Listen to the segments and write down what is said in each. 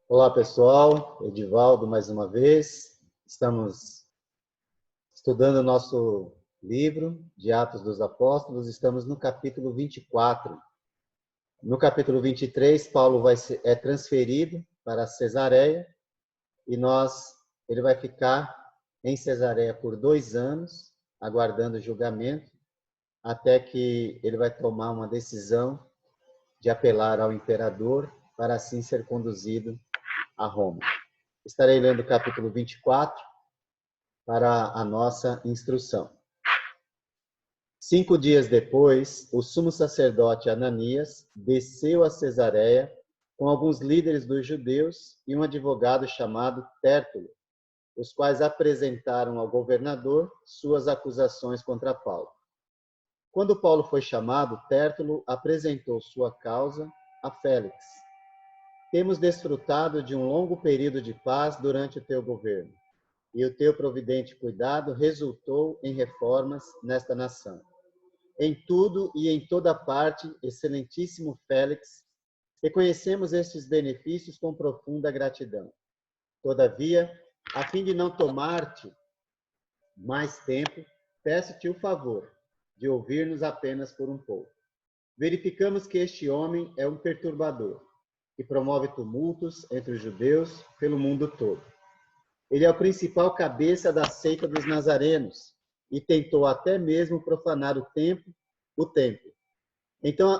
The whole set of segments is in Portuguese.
Olá, pessoal. Edivaldo, mais uma vez. Estamos estudando o nosso livro de Atos dos Apóstolos. Estamos no capítulo 24. No capítulo 23, Paulo é transferido para Cesareia e ele vai ficar em Cesareia por 2 anos, aguardando o julgamento, até que ele vai tomar uma decisão de apelar ao imperador para assim ser conduzido a Roma. Estarei lendo o capítulo 24 para a nossa instrução. 5 dias depois, o sumo sacerdote Ananias desceu a Cesareia com alguns líderes dos judeus e um advogado chamado Tértulo, os quais apresentaram ao governador suas acusações contra Paulo. Quando Paulo foi chamado, Tértulo apresentou sua causa a Félix. Temos desfrutado de um longo período de paz durante o teu governo, e o teu providente cuidado resultou em reformas nesta nação. Em tudo e em toda parte, excelentíssimo Félix, reconhecemos estes benefícios com profunda gratidão. Todavia, a fim de não tomar-te mais tempo, peço-te o favor de ouvir-nos apenas por um pouco. Verificamos que este homem é um perturbador, que promove tumultos entre os judeus pelo mundo todo. Ele é o principal cabeça da seita dos nazarenos e tentou até mesmo profanar o templo. Então,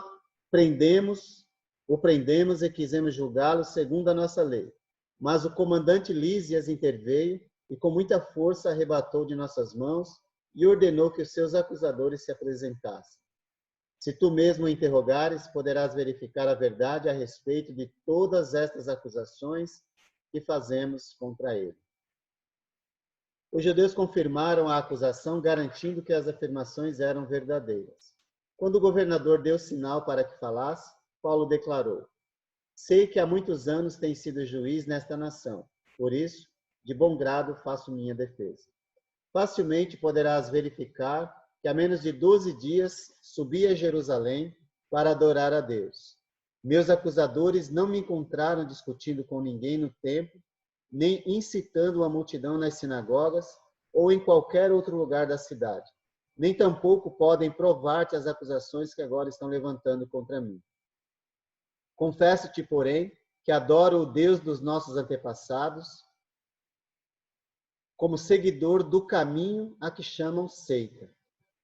o prendemos e quisemos julgá-lo segundo a nossa lei. Mas o comandante Lísias interveio e com muita força arrebatou de nossas mãos e ordenou que os seus acusadores se apresentassem. Se tu mesmo o interrogares, poderás verificar a verdade a respeito de todas estas acusações que fazemos contra ele. Os judeus confirmaram a acusação, garantindo que as afirmações eram verdadeiras. Quando o governador deu sinal para que falasse, Paulo declarou: sei que há muitos anos tem sido juiz nesta nação, por isso, de bom grado faço minha defesa. Facilmente poderás verificar que há menos de 12 dias subi a Jerusalém para adorar a Deus. Meus acusadores não me encontraram discutindo com ninguém no templo, nem incitando uma multidão nas sinagogas ou em qualquer outro lugar da cidade. Nem tampouco podem provar-te as acusações que agora estão levantando contra mim. Confesso-te, porém, que adoro o Deus dos nossos antepassados, como seguidor do caminho a que chamam seita.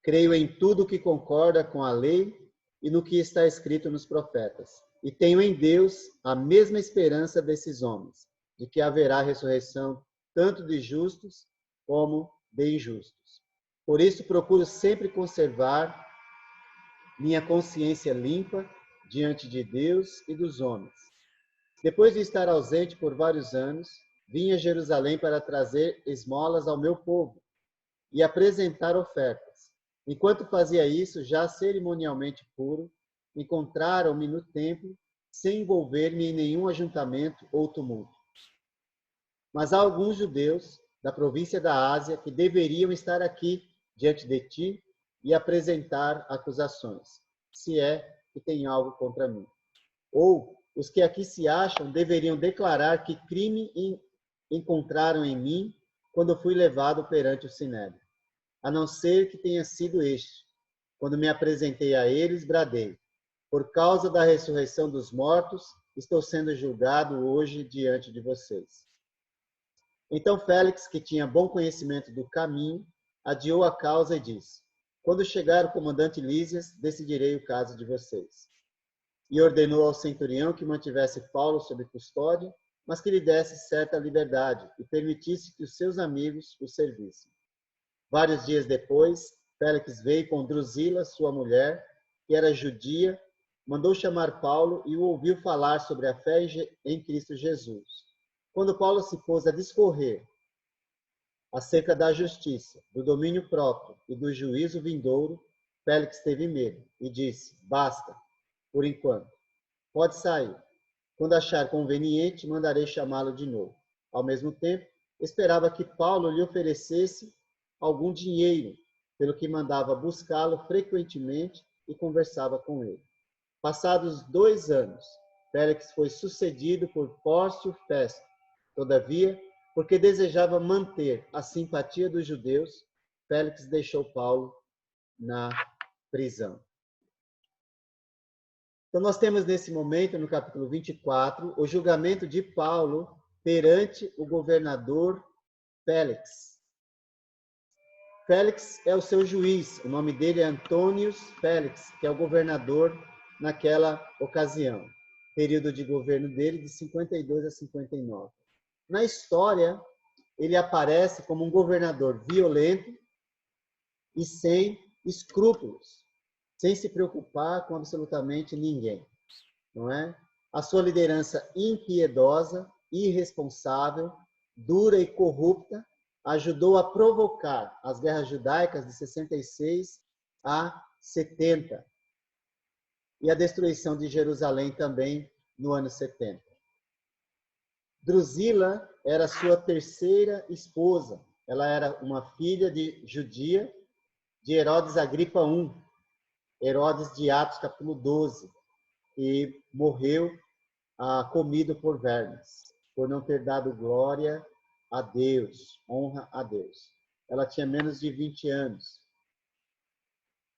Creio em tudo que concorda com a lei e no que está escrito nos profetas. E tenho em Deus a mesma esperança desses homens, de que haverá ressurreição tanto de justos como de injustos. Por isso procuro sempre conservar minha consciência limpa diante de Deus e dos homens. Depois de estar ausente por vários anos, vim a Jerusalém para trazer esmolas ao meu povo e apresentar ofertas. Enquanto fazia isso, já cerimonialmente puro, encontraram-me no templo, sem envolver-me em nenhum ajuntamento ou tumulto. Mas há alguns judeus da província da Ásia que deveriam estar aqui diante de ti e apresentar acusações, se é que tem algo contra mim. Ou os que aqui se acham deveriam declarar que crime encontraram em mim quando fui levado perante o Sinédrio. A não ser que tenha sido este. Quando me apresentei a eles, bradei: por causa da ressurreição dos mortos, estou sendo julgado hoje diante de vocês. Então Félix, que tinha bom conhecimento do caminho, adiou a causa e disse: quando chegar o comandante Lísias, decidirei o caso de vocês. E ordenou ao centurião que mantivesse Paulo sob custódia, mas que lhe desse certa liberdade e permitisse que os seus amigos o servissem. Vários dias depois, Félix veio com Drusila, sua mulher, que era judia, mandou chamar Paulo e o ouviu falar sobre a fé em Cristo Jesus. Quando Paulo se pôs a discorrer acerca da justiça, do domínio próprio e do juízo vindouro, Félix teve medo e disse: basta, por enquanto. Pode sair. Quando achar conveniente, mandarei chamá-lo de novo. Ao mesmo tempo, esperava que Paulo lhe oferecesse algum dinheiro, pelo que mandava buscá-lo frequentemente e conversava com ele. Passados 2 anos, Félix foi sucedido por Pórcio Festo. Todavia, porque desejava manter a simpatia dos judeus, Félix deixou Paulo na prisão. Então, nós temos nesse momento, no capítulo 24, o julgamento de Paulo perante o governador Félix. Félix é o seu juiz, o nome dele é Antônios Félix, que é o governador naquela ocasião. Período de governo dele de 52 a 59. Na história, ele aparece como um governador violento e sem escrúpulos, sem se preocupar com absolutamente ninguém, não é? A sua liderança impiedosa, irresponsável, dura e corrupta, ajudou a provocar as guerras judaicas de 66 a 70 e a destruição de Jerusalém também no ano 70. Drusila era sua terceira esposa. Ela era uma filha de judia de Herodes Agripa I, Herodes de Atos, capítulo 12, e morreu comido por vermes, por não ter dado glória a Deus, honra a Deus. Ela tinha menos de 20 anos.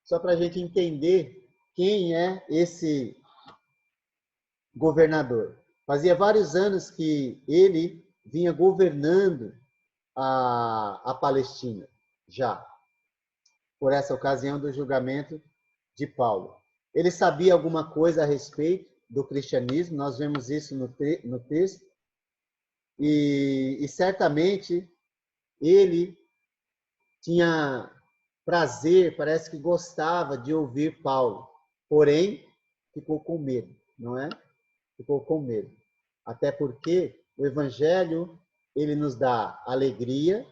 Só para a gente entender quem é esse governador. Fazia vários anos que ele vinha governando a Palestina, já, por essa ocasião do julgamento de Paulo. Ele sabia alguma coisa a respeito do cristianismo, nós vemos isso no texto, e certamente ele tinha prazer, parece que gostava de ouvir Paulo, porém ficou com medo, não é? Ficou com medo. Até porque o Evangelho, ele nos dá alegria,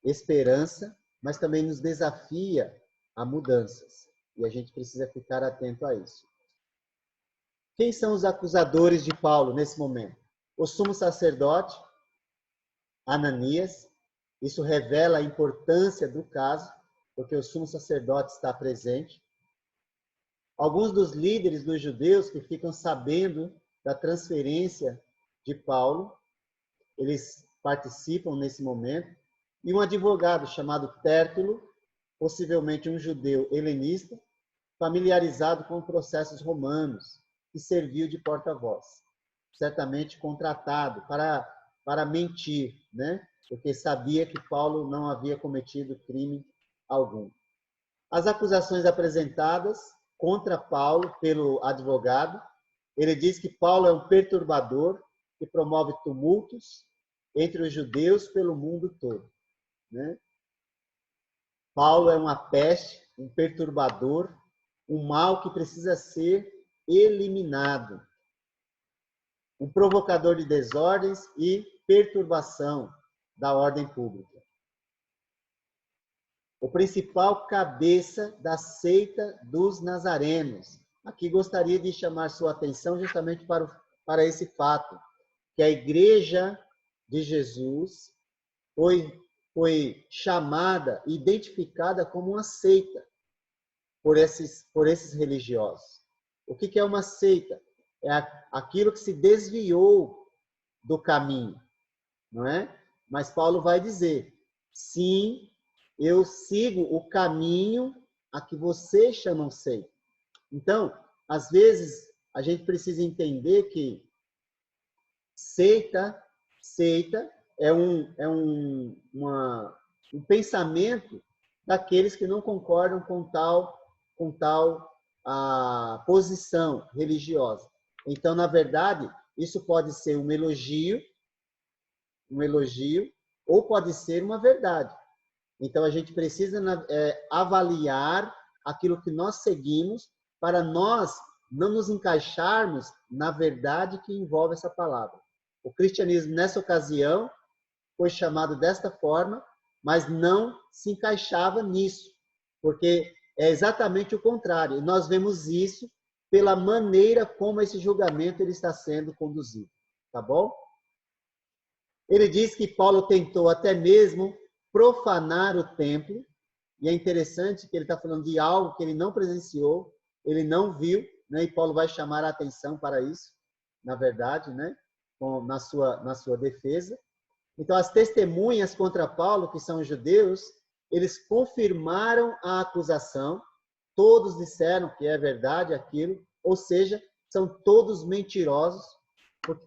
esperança, mas também nos desafia a mudanças. E a gente precisa ficar atento a isso. Quem são os acusadores de Paulo nesse momento? O sumo sacerdote, Ananias. Isso revela a importância do caso, porque o sumo sacerdote está presente. Alguns dos líderes dos judeus que ficam sabendo da transferência de Paulo, eles participam nesse momento. E um advogado chamado Tértulo, possivelmente um judeu helenista, familiarizado com processos romanos, que serviu de porta-voz, certamente contratado para mentir, né? Porque sabia que Paulo não havia cometido crime algum. As acusações apresentadas contra Paulo pelo advogado, ele diz que Paulo é um perturbador que promove tumultos entre os judeus pelo mundo todo, né? Paulo é uma peste, um perturbador, um mal que precisa ser eliminado. Um provocador de desordens e perturbação da ordem pública. O principal cabeça da seita dos nazarenos. Aqui gostaria de chamar sua atenção justamente para esse fato, que a igreja de Jesus foi chamada, identificada como uma seita por esses religiosos. O que é uma seita? É aquilo que se desviou do caminho, não é? Mas Paulo vai dizer, sim, eu sigo o caminho a que vocês chamam seita. Então, às vezes, a gente precisa entender que seita é um pensamento daqueles que não concordam com tal posição religiosa. Então, na verdade, isso pode ser um elogio, ou pode ser uma verdade. Então, a gente precisa avaliar aquilo que nós seguimos para nós não nos encaixarmos na verdade que envolve essa palavra. O cristianismo, nessa ocasião, foi chamado desta forma, mas não se encaixava nisso, porque é exatamente o contrário. E nós vemos isso pela maneira como esse julgamento ele está sendo conduzido. Tá bom? Ele diz que Paulo tentou até mesmo profanar o templo, e é interessante que ele está falando de algo que ele não presenciou, ele não viu, né? E Paulo vai chamar a atenção para isso, na verdade, né? Na sua defesa. Então, as testemunhas contra Paulo, que são judeus, eles confirmaram a acusação, todos disseram que é verdade aquilo, ou seja, são todos mentirosos.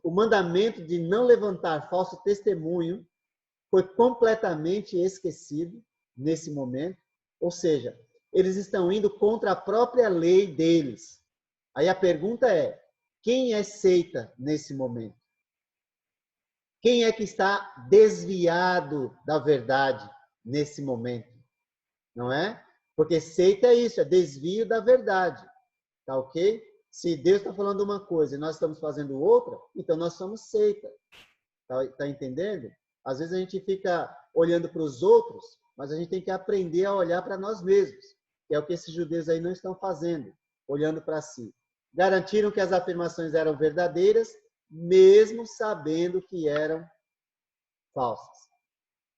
O mandamento de não levantar falso testemunho foi completamente esquecido nesse momento, ou seja, eles estão indo contra a própria lei deles. Aí a pergunta é, quem é seita nesse momento? Quem é que está desviado da verdade nesse momento? Não é? Porque seita é isso, é desvio da verdade. Tá ok? Se Deus está falando uma coisa e nós estamos fazendo outra, então nós somos seita. Tá entendendo? Às vezes a gente fica olhando para os outros, mas a gente tem que aprender a olhar para nós mesmos, que é o que esses judeus aí não estão fazendo, olhando para si. Garantiram que as afirmações eram verdadeiras, mesmo sabendo que eram falsas.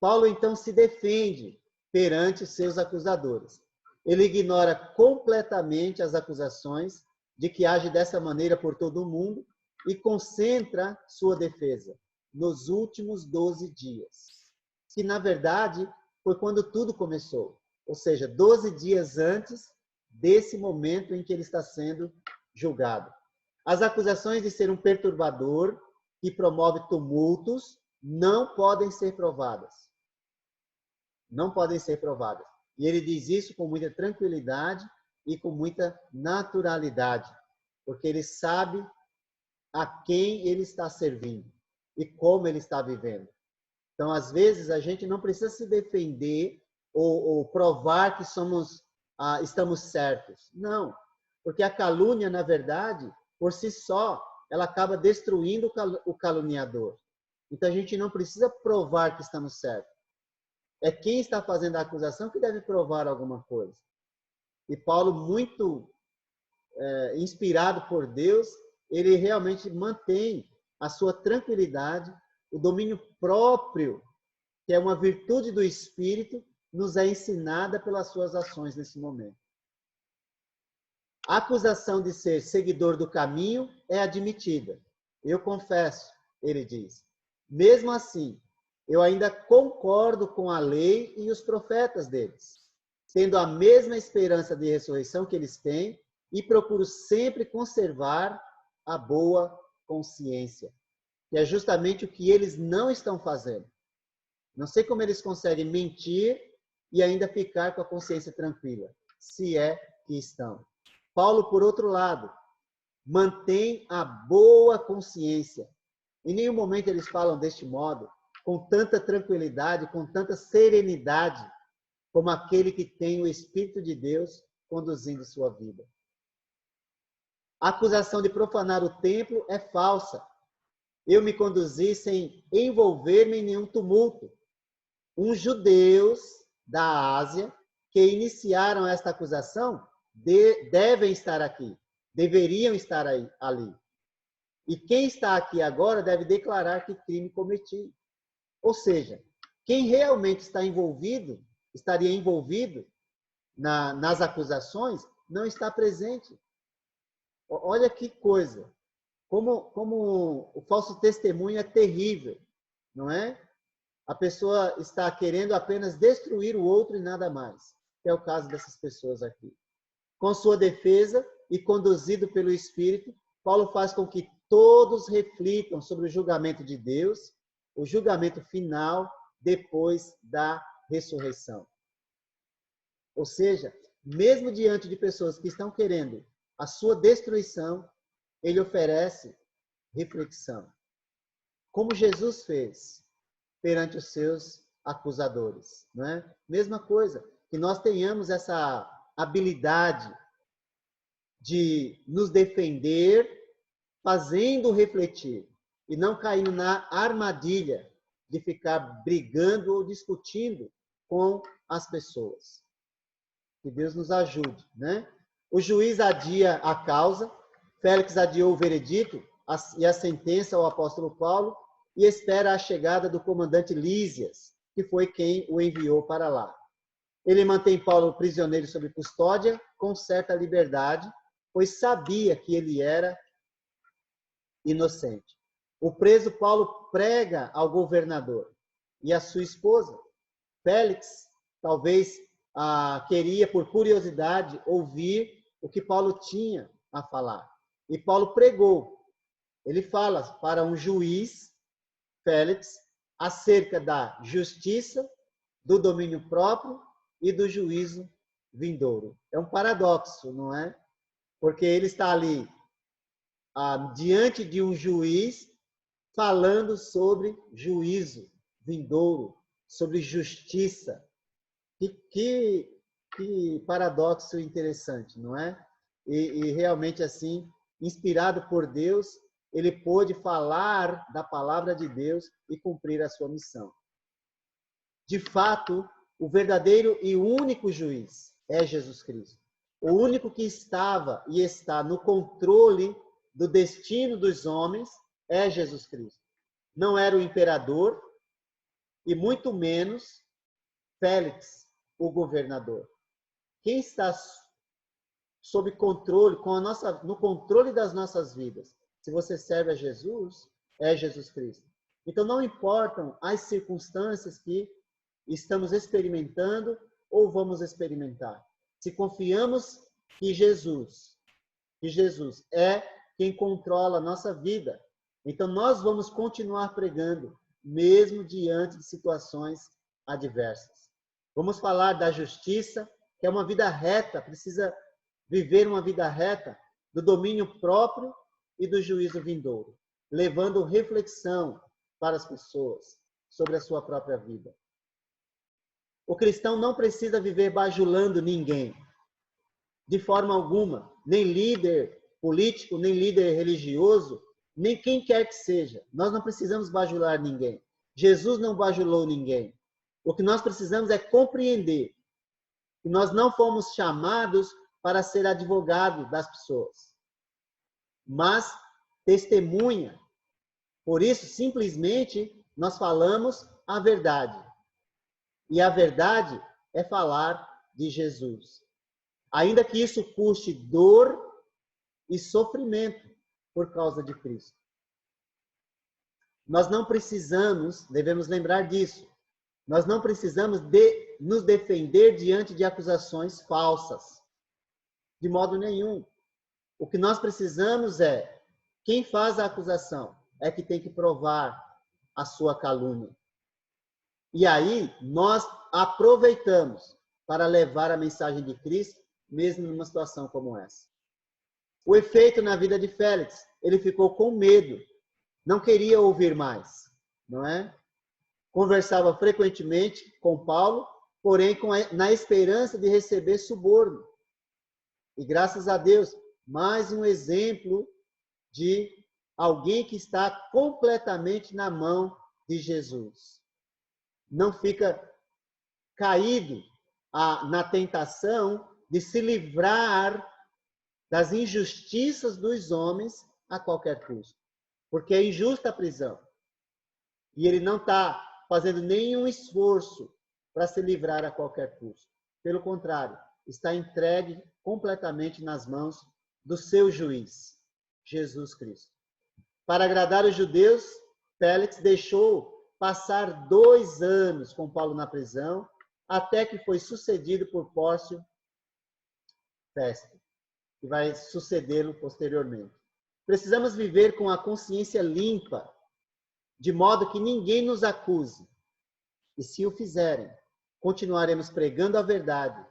Paulo, então, se defende perante os seus acusadores. Ele ignora completamente as acusações de que age dessa maneira por todo o mundo e concentra sua defesa nos últimos 12 dias, que, na verdade, foi quando tudo começou. Ou seja, 12 dias antes desse momento em que ele está sendo julgado. As acusações de ser um perturbador que promove tumultos não podem ser provadas. Não podem ser provadas. E ele diz isso com muita tranquilidade e com muita naturalidade, porque ele sabe a quem ele está servindo e como ele está vivendo. Então, às vezes, a gente não precisa se defender ou provar que estamos certos. Não, porque a calúnia, na verdade, por si só, ela acaba destruindo o caluniador. Então, a gente não precisa provar que estamos certos. É quem está fazendo a acusação que deve provar alguma coisa. E Paulo, muito inspirado por Deus, ele realmente mantém a sua tranquilidade, o domínio próprio, que é uma virtude do Espírito, nos é ensinada pelas suas ações nesse momento. A acusação de ser seguidor do caminho é admitida. Eu confesso, ele diz. Mesmo assim, eu ainda concordo com a lei e os profetas deles, tendo a mesma esperança de ressurreição que eles têm, e procuro sempre conservar a boa consciência, que é justamente o que eles não estão fazendo. Não sei como eles conseguem mentir e ainda ficar com a consciência tranquila, se é que estão. Paulo, por outro lado, mantém a boa consciência. Em nenhum momento eles falam deste modo, com tanta tranquilidade, com tanta serenidade, como aquele que tem o Espírito de Deus conduzindo sua vida. A acusação de profanar o templo é falsa. Eu me conduzi sem envolver-me em nenhum tumulto. Uns judeus da Ásia que iniciaram esta acusação devem estar aqui, deveriam estar ali. E quem está aqui agora deve declarar que crime cometi. Ou seja, quem realmente estaria envolvido nas acusações, não está presente. Olha que coisa. Como o falso testemunho é terrível, não é? A pessoa está querendo apenas destruir o outro e nada mais. É o caso dessas pessoas aqui. Com sua defesa e conduzido pelo Espírito, Paulo faz com que todos reflitam sobre o julgamento de Deus, o julgamento final depois da ressurreição. Ou seja, mesmo diante de pessoas que estão querendo a sua destruição, ele oferece reflexão. Como Jesus fez perante os seus acusadores, não é? Mesma coisa, que nós tenhamos essa habilidade de nos defender, fazendo refletir, e não caindo na armadilha de ficar brigando ou discutindo com as pessoas. Que Deus nos ajude, né? O juiz adia a causa, Félix adiou o veredito e a sentença ao apóstolo Paulo e espera a chegada do comandante Lísias, que foi quem o enviou para lá. Ele mantém Paulo prisioneiro sob custódia, com certa liberdade, pois sabia que ele era inocente. O preso Paulo prega ao governador e à sua esposa. Félix talvez queria, por curiosidade, ouvir o que Paulo tinha a falar. E Paulo pregou. Ele fala para um juiz, Félix, acerca da justiça, do domínio próprio e do juízo vindouro. É um paradoxo, não é? Porque ele está ali diante de um juiz falando sobre juízo vindouro, sobre justiça. Que paradoxo interessante, não é? E realmente assim, inspirado por Deus, ele pôde falar da palavra de Deus e cumprir a sua missão. De fato, o verdadeiro e único juiz é Jesus Cristo. O único que estava e está no controle do destino dos homens é Jesus Cristo. Não era o imperador e muito menos Félix, o governador. Quem está sob controle, no controle das nossas vidas, se você serve a Jesus, é Jesus Cristo. Então não importam as circunstâncias que estamos experimentando ou vamos experimentar. Se confiamos que Jesus é quem controla a nossa vida, então nós vamos continuar pregando, mesmo diante de situações adversas. Vamos falar da justiça, que é uma vida reta, precisa viver uma vida reta, do domínio próprio e do juízo vindouro, levando reflexão para as pessoas sobre a sua própria vida. O cristão não precisa viver bajulando ninguém, de forma alguma, nem líder político, nem líder religioso, nem quem quer que seja. Nós não precisamos bajular ninguém. Jesus não bajulou ninguém. O que nós precisamos é compreender que nós não fomos chamados para ser advogado das pessoas, mas testemunha. Por isso, simplesmente, nós falamos a verdade. E a verdade é falar de Jesus. Ainda que isso custe dor e sofrimento por causa de Cristo. Nós não precisamos, devemos lembrar disso, nós não precisamos nos defender diante de acusações falsas. De modo nenhum. O que nós precisamos é, quem faz a acusação é que tem que provar a sua calúnia. E aí, nós aproveitamos para levar a mensagem de Cristo, mesmo numa situação como essa. O efeito na vida de Félix, ele ficou com medo, não queria ouvir mais, não é? Conversava frequentemente com Paulo, porém na esperança de receber suborno. E graças a Deus, mais um exemplo de alguém que está completamente na mão de Jesus. Não fica caído na tentação de se livrar das injustiças dos homens a qualquer custo. Porque é injusta a prisão. E ele não está fazendo nenhum esforço para se livrar a qualquer custo. Pelo contrário, está entregue completamente nas mãos do seu juiz, Jesus Cristo. Para agradar os judeus, Félix deixou passar 2 anos com Paulo na prisão, até que foi sucedido por Pórcio Festo, que vai sucedê-lo posteriormente. Precisamos viver com a consciência limpa, de modo que ninguém nos acuse. E se o fizerem, continuaremos pregando a verdade,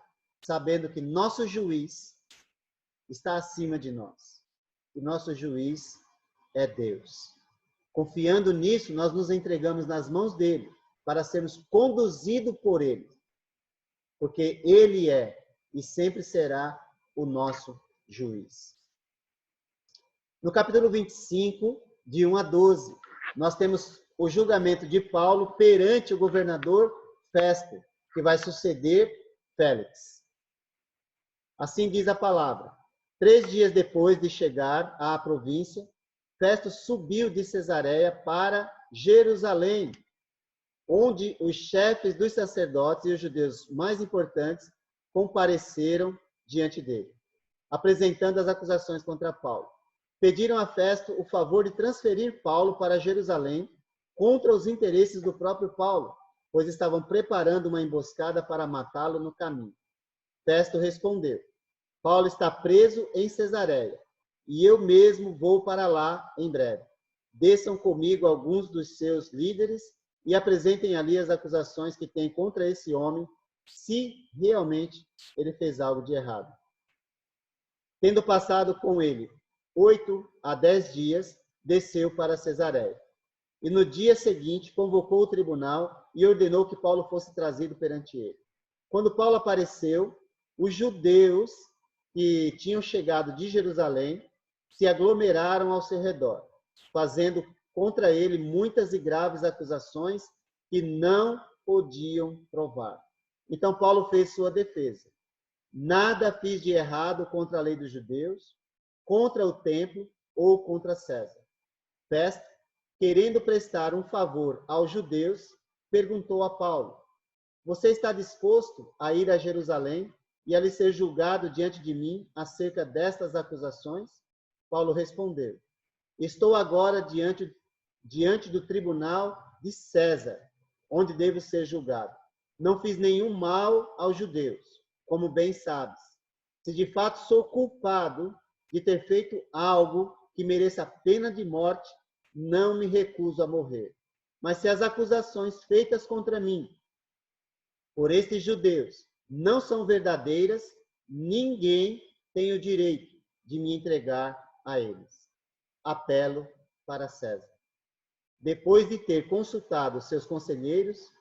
sabendo que nosso juiz está acima de nós. E nosso juiz é Deus. Confiando nisso, nós nos entregamos nas mãos dele, para sermos conduzidos por ele. Porque ele é e sempre será o nosso juiz. No capítulo 25, de 1 a 12, nós temos o julgamento de Paulo perante o governador Festo, que vai suceder Félix. Assim diz a palavra. 3 dias depois de chegar à província, Festo subiu de Cesareia para Jerusalém, onde os chefes dos sacerdotes e os judeus mais importantes compareceram diante dele. apresentando as acusações contra Paulo. Pediram a Festo o favor de transferir Paulo para Jerusalém contra os interesses do próprio Paulo, pois estavam preparando uma emboscada para matá-lo no caminho. Festo respondeu: Paulo está preso em Cesareia, e eu mesmo vou para lá em breve. Desçam comigo alguns dos seus líderes e apresentem ali as acusações que têm contra esse homem, se realmente ele fez algo de errado. Tendo passado com ele 8 a 10 dias, desceu para Cesareia. E no dia seguinte convocou o tribunal e ordenou que Paulo fosse trazido perante ele. Quando Paulo apareceu, os judeus que tinham chegado de Jerusalém se aglomeraram ao seu redor, fazendo contra ele muitas e graves acusações que não podiam provar. Então Paulo fez sua defesa. Nada fiz de errado contra a lei dos judeus, contra o templo ou contra César. Festo, querendo prestar um favor aos judeus, perguntou a Paulo: você está disposto a ir a Jerusalém e a lhe ser julgado diante de mim acerca destas acusações? Paulo respondeu: estou agora diante do tribunal de César, onde devo ser julgado. Não fiz nenhum mal aos judeus, como bem sabes. Se de fato sou culpado de ter feito algo que mereça a pena de morte, não me recuso a morrer. Mas se as acusações feitas contra mim por estes judeus não são verdadeiras, ninguém tem o direito de me entregar a eles. Apelo para César. Depois de ter consultado seus conselheiros,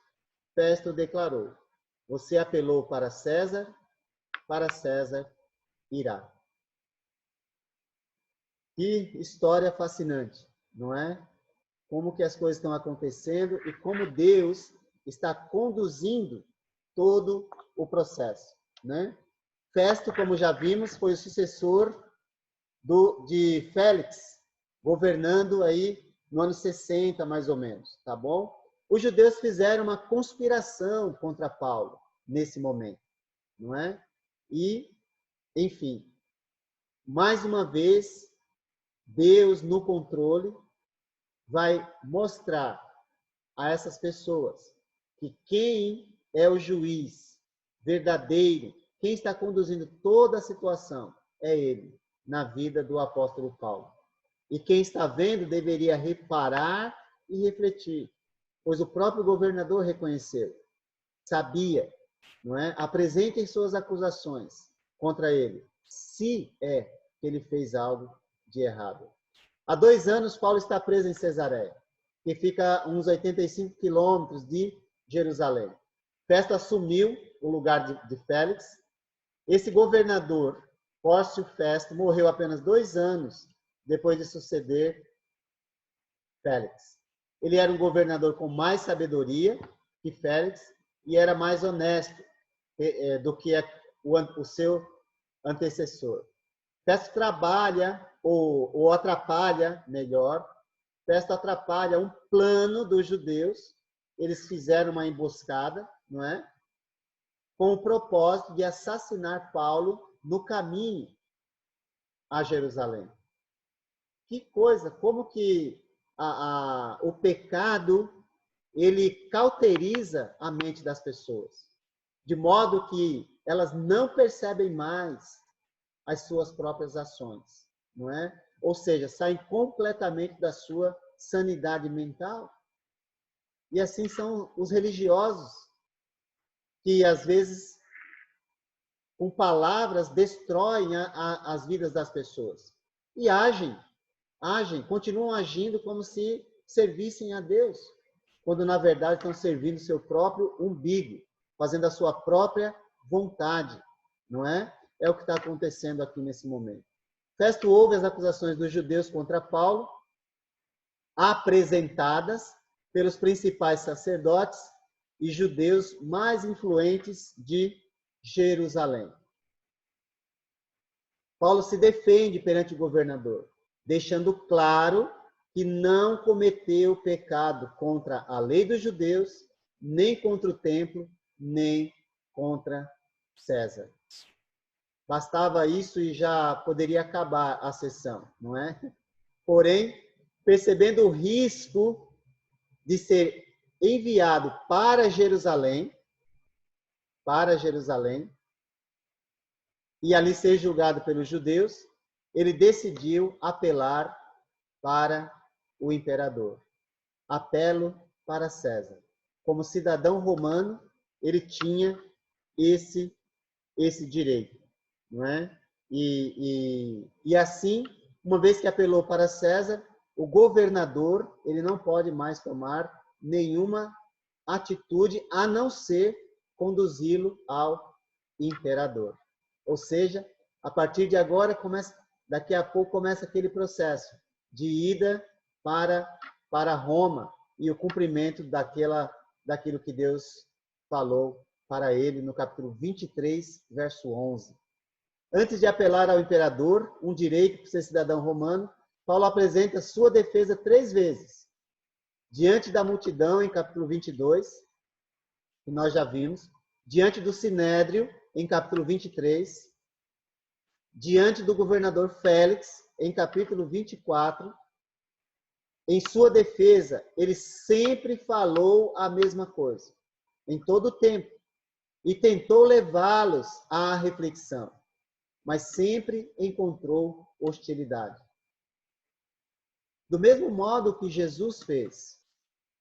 Festo declarou: você apelou para César irá. Que história fascinante, não é? Como que as coisas estão acontecendo e como Deus está conduzindo todo o processo, né? Festo, como já vimos, foi o sucessor de Félix, governando aí no ano 60, mais ou menos, tá bom? Os judeus fizeram uma conspiração contra Paulo nesse momento, não é? E, enfim, mais uma vez, Deus no controle vai mostrar a essas pessoas que quem é o juiz verdadeiro, quem está conduzindo toda a situação, é ele, na vida do apóstolo Paulo. E quem está vendo deveria reparar e refletir, pois o próprio governador reconheceu, sabia, não é? Apresentem suas acusações contra ele, se é que ele fez algo de errado. Há 2 anos, Paulo está preso em Cesareia, que fica a uns 85 quilômetros de Jerusalém. Festo assumiu o lugar de Félix. Esse governador, Pórcio Festo, morreu apenas 2 anos depois de suceder Félix. Ele era um governador com mais sabedoria que Félix e era mais honesto do que o seu antecessor. Festo trabalha, ou atrapalha, melhor, Festo atrapalha um plano dos judeus. Eles fizeram uma emboscada, não é? Com o propósito de assassinar Paulo no caminho a Jerusalém. Que coisa, como que o pecado ele cauteriza a mente das pessoas, de modo que elas não percebem mais as suas próprias ações, não é? Ou seja, saem completamente da sua sanidade mental. E assim são os religiosos, que às vezes, com palavras, destroem as vidas das pessoas. E agem, continuam agindo como se servissem a Deus, quando na verdade estão servindo seu próprio umbigo, fazendo a sua própria vontade, não é? É o que está acontecendo aqui nesse momento. Festo ouve as acusações dos judeus contra Paulo, apresentadas pelos principais sacerdotes e judeus mais influentes de Jerusalém. Paulo se defende perante o governador, deixando claro que não cometeu pecado contra a lei dos judeus, nem contra o templo, nem contra César. Bastava isso e já poderia acabar a sessão, não é? Porém, percebendo o risco de ser enviado para Jerusalém, e ali ser julgado pelos judeus, ele decidiu apelar para o imperador. Apelo para César. Como cidadão romano, ele tinha esse direito, não é? E assim, uma vez que apelou para César, o governador ele não pode mais tomar nenhuma atitude a não ser conduzi-lo ao imperador. Ou seja, a partir de agora daqui a pouco começa aquele processo de ida para Roma e o cumprimento daquilo que Deus falou para ele no capítulo 23, verso 11. Antes de apelar ao imperador, um direito para ser cidadão romano, Paulo apresenta sua defesa 3 vezes. Diante da multidão, em capítulo 22, que nós já vimos. Diante do Sinédrio, em capítulo 23. Diante do governador Félix, em capítulo 24. Em sua defesa, ele sempre falou a mesma coisa, em todo o tempo, e tentou levá-los à reflexão, mas sempre encontrou hostilidade. Do mesmo modo que Jesus fez,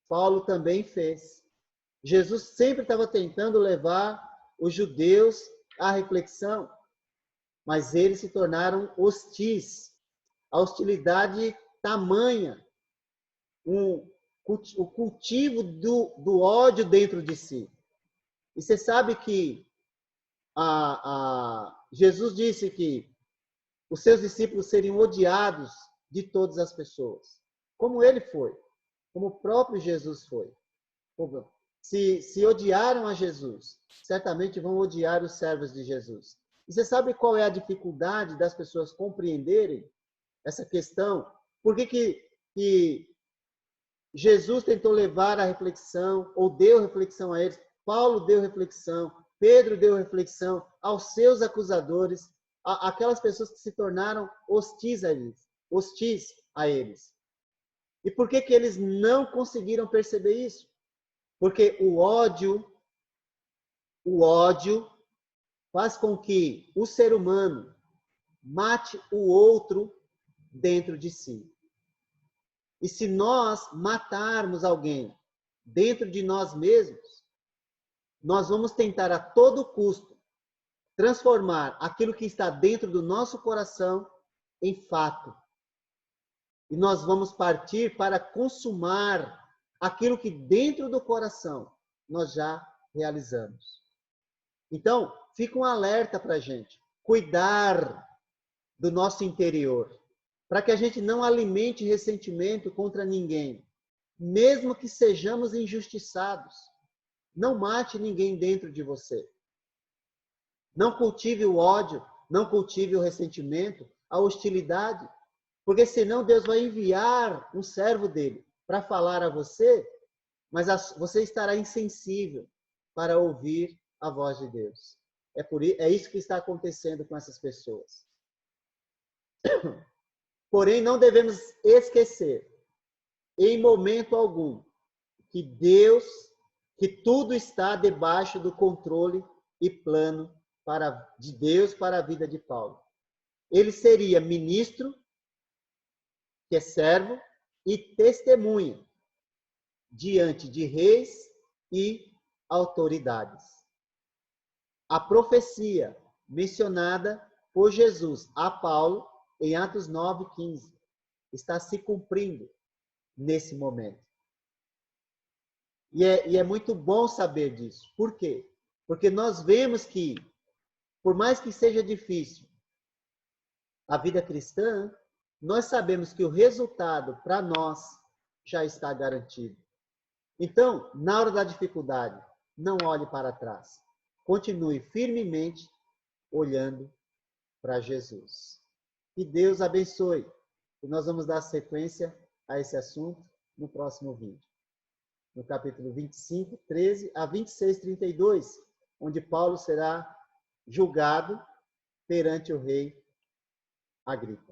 Paulo também fez. Jesus sempre estava tentando levar os judeus à reflexão, mas eles se tornaram hostis. A hostilidade tamanha, o cultivo do ódio dentro de si. E você sabe que Jesus disse que os seus discípulos seriam odiados de todas as pessoas, como ele foi, como o próprio Jesus foi. Se odiaram a Jesus, certamente vão odiar os servos de Jesus. E você sabe qual é a dificuldade das pessoas compreenderem essa questão? Por que Jesus tentou levar a reflexão, ou deu reflexão a eles? Paulo deu reflexão, Pedro deu reflexão aos seus acusadores, aquelas pessoas que se tornaram hostis a eles. E por que eles não conseguiram perceber isso? Porque o ódio faz com que o ser humano mate o outro dentro de si. E se nós matarmos alguém dentro de nós mesmos, nós vamos tentar a todo custo transformar aquilo que está dentro do nosso coração em fato. E nós vamos partir para consumar aquilo que dentro do coração nós já realizamos. Então, fica um alerta para a gente. Cuidar do nosso interior. Para que a gente não alimente ressentimento contra ninguém. Mesmo que sejamos injustiçados. Não mate ninguém dentro de você. Não cultive o ódio. Não cultive o ressentimento, a hostilidade. Porque senão Deus vai enviar um servo dele para falar a você, mas você estará insensível para ouvir a voz de Deus. É isso que está acontecendo com essas pessoas. Porém, não devemos esquecer, em momento algum, que tudo está debaixo do controle e plano de Deus para a vida de Paulo. Ele seria ministro, que é servo, e testemunha diante de reis e autoridades. A profecia mencionada por Jesus a Paulo em Atos 9:15 está se cumprindo nesse momento. E é muito bom saber disso. Por quê? Porque nós vemos que, por mais que seja difícil a vida cristã, nós sabemos que o resultado para nós já está garantido. Então, na hora da dificuldade, não olhe para trás. Continue firmemente olhando para Jesus. Que Deus abençoe. E nós vamos dar sequência a esse assunto no próximo vídeo. No capítulo 25, 13 a 26, 32, onde Paulo será julgado perante o rei Agripa.